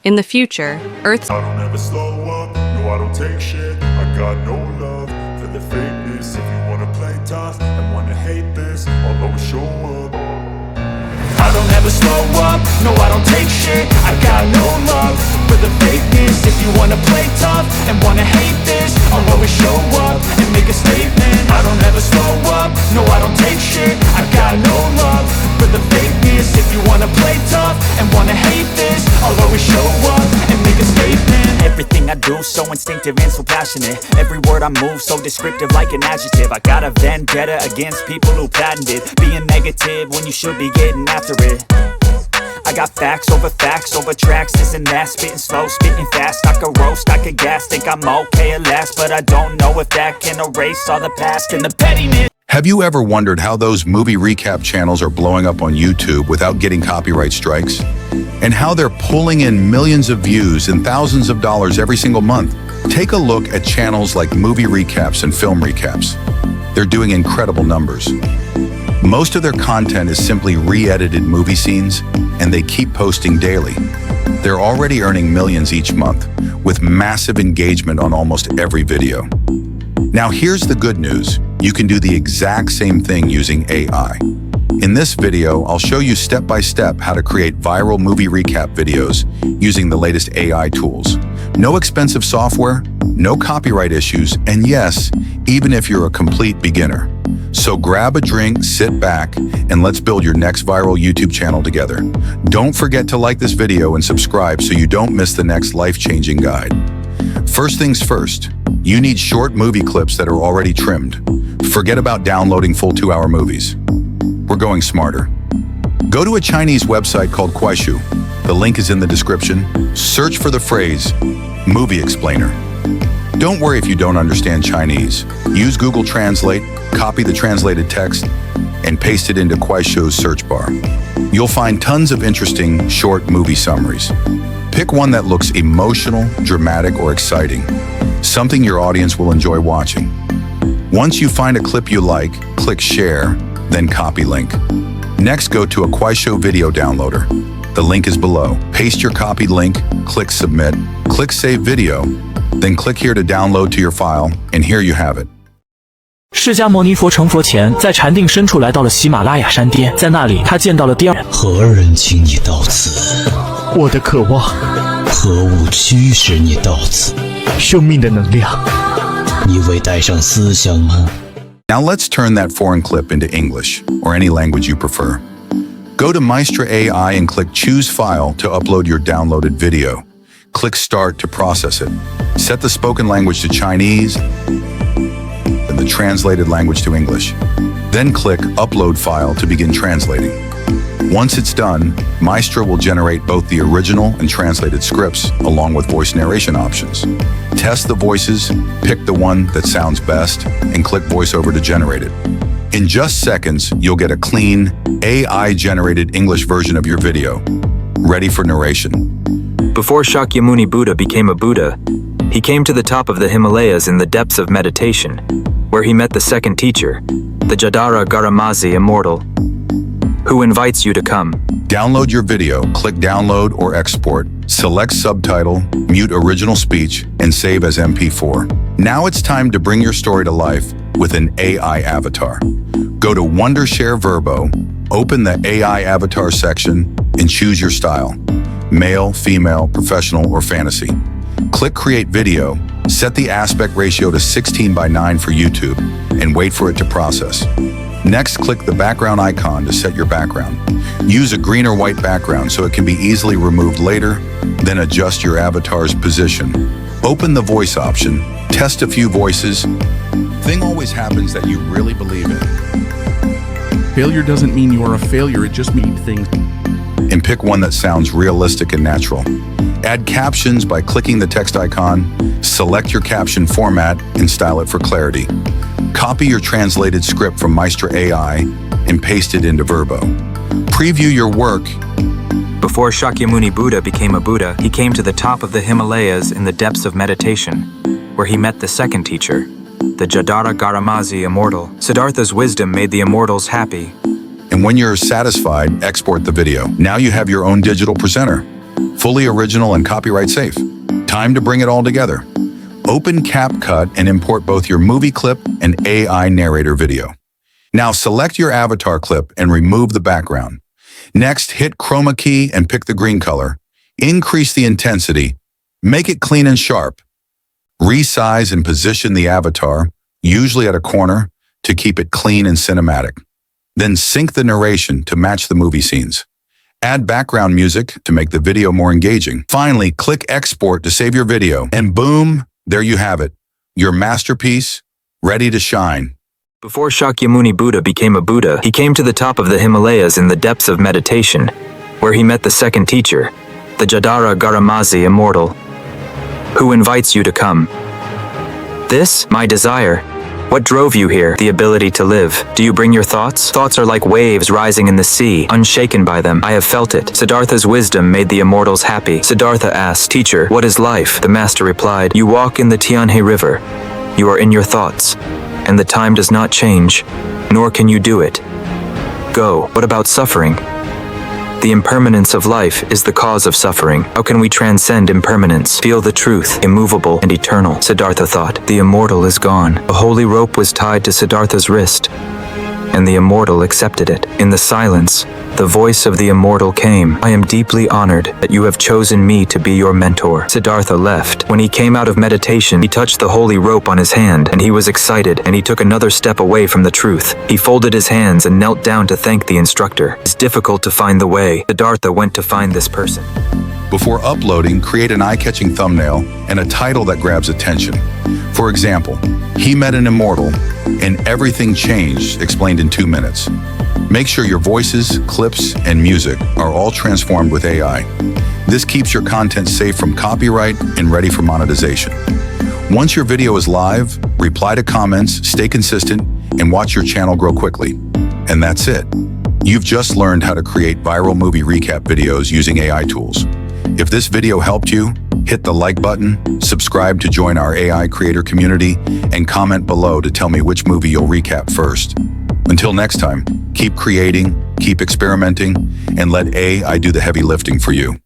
In the future, Earth's I don't ever slow up, no I don't take shit. I got no love for the fakeness. If you wanna play tough and wanna hate this, I'll always show up. I don't ever slow up, no I don't take shit. I got no love for the fakeness. If you wanna play tough and wanna hate this, I'll always show up and make a statement. I don't ever slow up, no I don't take shit. I got no love for the fakeness. If you wanna play tough and wanna hate this, I'll always show up and make a statement. Everything I do so instinctive and so passionate. Every word I move so descriptive like an adjective. I got a vendetta against people who patented being negative when you should be getting after it. I got facts over tracks, this and that. Spitting slow, spitting fast. I could roast, I could gas. Think I'm okay at last, but I don't know if that can erase all the past and the pettiness. Have you ever wondered how those movie recap channels are blowing up on YouTube without getting copyright strikes? And how they're pulling in millions of views and thousands of dollars every single month? Take a look at channels like Movie Recaps and Film Recaps. They're doing incredible numbers. Most of their content is simply re-edited movie scenes, and they keep posting daily. They're already earning millions each month, with massive engagement on almost every video. Now here's the good news. You can do the exact same thing using AI. In this video, I'll show you step-by-step how to create viral movie recap videos using the latest AI tools. No expensive software, no copyright issues, and yes, even if you're a complete beginner. So grab a drink, sit back, and let's build your next viral YouTube channel together. Don't forget to like this video and subscribe so you don't miss the next life-changing guide. First things first, you need short movie clips that are already trimmed. Forget about downloading full 2-hour movies. We're going smarter. Go to a Chinese website called Kuaishou. The link is in the description. Search for the phrase, movie explainer. Don't worry if you don't understand Chinese. Use Google Translate, copy the translated text, and paste it into Kuaishou's search bar. You'll find tons of interesting, short movie summaries. Pick one that looks emotional, dramatic, or exciting. Something your audience will enjoy watching. Once you find a clip you like, click Share, then copy link. Next, go to a Kuaishou video downloader. The link is below. Paste your copied link, click Submit, click Save Video, then click here to download to your file, and here you have it. 释迦牟尼佛成佛前，在禅定深处来到了喜马拉雅山巅，在那里他见到了第二人。何人请你到此？我的渴望。何物驱使你到此？生命的能量。你未带上思想吗？ Now let's turn that foreign clip into English, or any language you prefer. Go to Maestro AI and click Choose File to upload your downloaded video. Click Start to process it. Set the spoken language to Chinese and the translated language to English. Then click Upload File to begin translating. Once it's done, Maestro will generate both the original and translated scripts along with voice narration options. Test the voices, pick the one that sounds best, and click voiceover to generate it. In just seconds, you'll get a clean, AI-generated English version of your video, ready for narration. Before Shakyamuni Buddha became a Buddha, he came to the top of the Himalayas in the depths of meditation, where he met the second teacher, the Jadara Garamazi Immortal, who invites you to come. Download your video, click Download or Export, select Subtitle, mute original speech, and save as MP4. Now it's time to bring your story to life with an AI avatar. Go to Wondershare Verbo, open the AI avatar section, and choose your style: male, female, professional, or fantasy. Click Create Video, set the aspect ratio to 16:9 for YouTube, and wait for it to process. Next, click the background icon to set your background. Use a green or white background so it can be easily removed later, then adjust your avatar's position. Open the voice option, test a few voices. Thing always happens that you really believe in. Failure doesn't mean you are a failure, it just means things. And pick one that sounds realistic and natural. Add captions by clicking the text icon, select your caption format, and style it for clarity. Copy your translated script from Maestro AI and paste it into Verbo. Preview your work. Before Shakyamuni Buddha became a Buddha, he came to the top of the Himalayas in the depths of meditation, where he met the second teacher, the Jadara Garamazi Immortal. Siddhartha's wisdom made the immortals happy. And when you're satisfied, export the video. Now you have your own digital presenter. fully original and copyright safe. Time to bring it all together. Open CapCut and import both your movie clip and AI narrator video. Now select your avatar clip and remove the background. Next, hit chroma key and pick the green color. Increase the intensity. Make it clean and sharp. Resize and position the avatar, usually at a corner, to keep it clean and cinematic. Then sync the narration to match the movie scenes. Add background music to make the video more engaging. Finally, click Export to save your video. And boom, there you have it. Your masterpiece, ready to shine. Before Shakyamuni Buddha became a Buddha, he came to the top of the Himalayas in the depths of meditation, where he met the second teacher, the Jadara Garamazi immortal, who invites you to come. This, my desire. What drove you here? The ability to live. Do you bring your thoughts? Thoughts are like waves rising in the sea, unshaken by them. I have felt it. Siddhartha's wisdom made the immortals happy. Siddhartha asked, "Teacher, what is life?" The master replied, "You walk in the Tianhe River. You are in your thoughts, and the time does not change, nor can you do it. Go. What about suffering? The impermanence of life is the cause of suffering. How can we transcend impermanence? Feel the truth, immovable and eternal." Siddhartha thought, the immortal is gone. A holy rope was tied to Siddhartha's wrist, and the immortal accepted it. In the silence, the voice of the immortal came. "I am deeply honored that you have chosen me to be your mentor." Siddhartha left. When he came out of meditation, he touched the holy rope on his hand, and he was excited, and he took another step away from the truth. He folded his hands and knelt down to thank the instructor. It's difficult to find the way. Siddhartha went to find this person. Before uploading, create an eye-catching thumbnail and a title that grabs attention. For example, "He met an immortal, and everything changed," explained in 2 minutes. Make sure your voices, clips, and music are all transformed with AI. This keeps your content safe from copyright and ready for monetization. Once your video is live, reply to comments, stay consistent, and watch your channel grow quickly. And that's it. You've just learned how to create viral movie recap videos using AI tools. If this video helped you, hit the like button, subscribe to join our AI creator community, and comment below to tell me which movie you'll recap first. Until next time, keep creating, keep experimenting, and let AI do the heavy lifting for you.